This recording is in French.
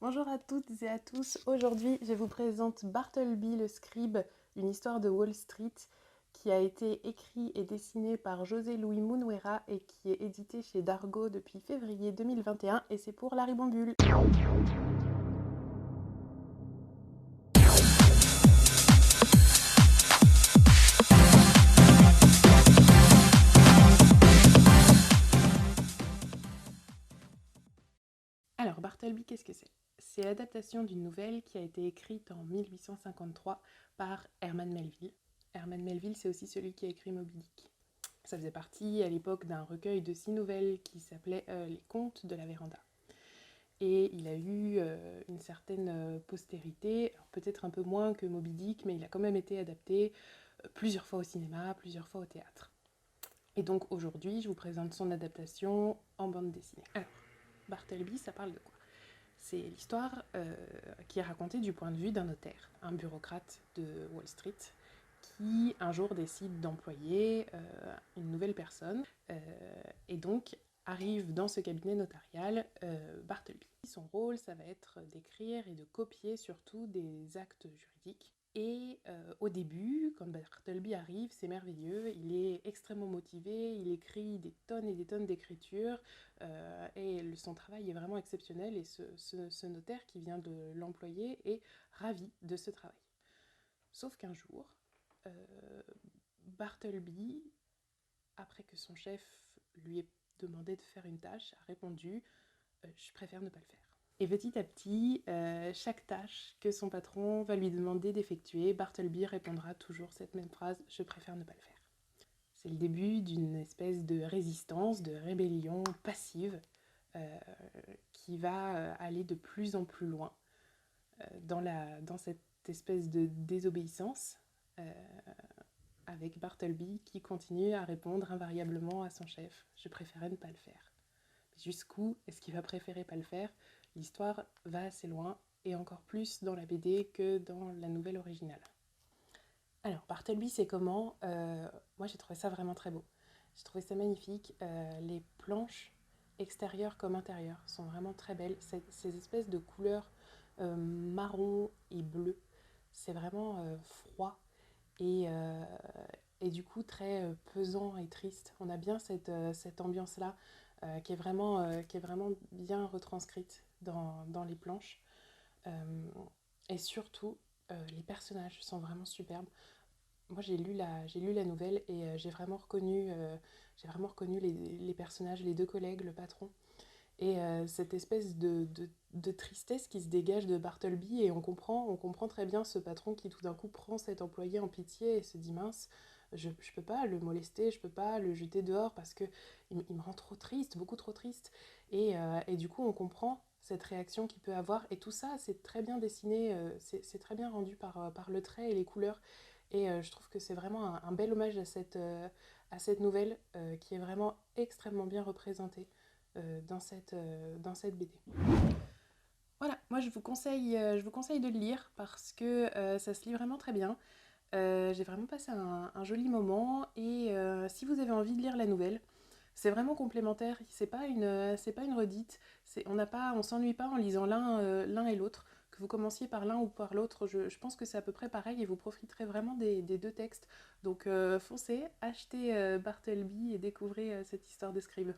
Bonjour à toutes et à tous. Aujourd'hui, je vous présente Bartleby le Scribe, une histoire de Wall Street qui a été écrit et dessiné par José Luis Munuera et qui est édité chez Dargaud depuis février 2021 et c'est pour la Ribambule. Alors, Bartleby, qu'est-ce que c'est? C'est l'adaptation d'une nouvelle qui a été écrite en 1853 par Herman Melville. Herman Melville, c'est aussi celui qui a écrit Moby Dick. Ça faisait partie à l'époque d'un recueil de 6 nouvelles qui s'appelait Les Contes de la Véranda. Et il a eu une certaine postérité, peut-être un peu moins que Moby Dick, mais il a quand même été adapté plusieurs fois au cinéma, plusieurs fois au théâtre. Et donc aujourd'hui, je vous présente son adaptation en bande dessinée. Alors, Bartleby, ça parle de quoi? C'est l'histoire qui est racontée du point de vue d'un notaire, un bureaucrate de Wall Street, qui un jour décide d'employer une nouvelle personne et donc arrive dans ce cabinet notarial Bartleby. Son rôle, ça va être d'écrire et de copier surtout des actes juridiques. Et au début, quand Bartleby arrive, c'est merveilleux, il est extrêmement motivé, il écrit des tonnes et des tonnes d'écriture et son travail est vraiment exceptionnel et ce notaire qui vient de l'employer est ravi de ce travail. Sauf qu'un jour, Bartleby, après que son chef lui ait demandé de faire une tâche, a répondu je préfère ne pas le faire. Et petit à petit, chaque tâche que son patron va lui demander d'effectuer, Bartleby répondra toujours cette même phrase je préfère ne pas le faire. C'est le début d'une espèce de résistance, de rébellion passive qui va aller de plus en plus loin dans cette espèce de désobéissance avec Bartleby qui continue à répondre invariablement à son chef « Je préférais ne pas le faire ». Jusqu'où est-ce qu'il va préférer pas le faire? L'histoire va assez loin et encore plus dans la BD que dans la nouvelle originale. Alors, Bartleby, c'est comment moi, j'ai trouvé ça vraiment très beau. J'ai trouvé ça magnifique. Les planches extérieures comme intérieures sont vraiment très belles. Ces espèces de couleurs marron et bleu, c'est vraiment froid et du coup très pesant et triste. On a bien cette ambiance-là qui est vraiment bien retranscrite dans les planches. Et surtout, les personnages sont vraiment superbes. Moi, j'ai lu la nouvelle et j'ai vraiment reconnu les personnages, les deux collègues, le patron. Et cette espèce de tristesse qui se dégage de Bartleby et on comprend très bien ce patron qui tout d'un coup prend cet employé en pitié et se dit mince, je peux pas le molester, je peux pas le jeter dehors parce que il me rend trop triste, beaucoup trop triste. Et du coup on comprend cette réaction qu'il peut avoir et tout ça c'est très bien dessiné, c'est très bien rendu par le trait et les couleurs. Et je trouve que c'est vraiment un bel hommage à cette nouvelle qui est vraiment extrêmement bien représentée dans cette BD. Voilà, moi je vous conseille de le lire parce que ça se lit vraiment très bien. J'ai vraiment passé un joli moment et si vous avez envie de lire la nouvelle, c'est vraiment complémentaire, c'est pas une redite, on s'ennuie pas en lisant l'un et l'autre. Que vous commenciez par l'un ou par l'autre, je pense que c'est à peu près pareil et vous profiterez vraiment des deux textes. Donc foncez, achetez Bartleby et découvrez cette histoire de scribe.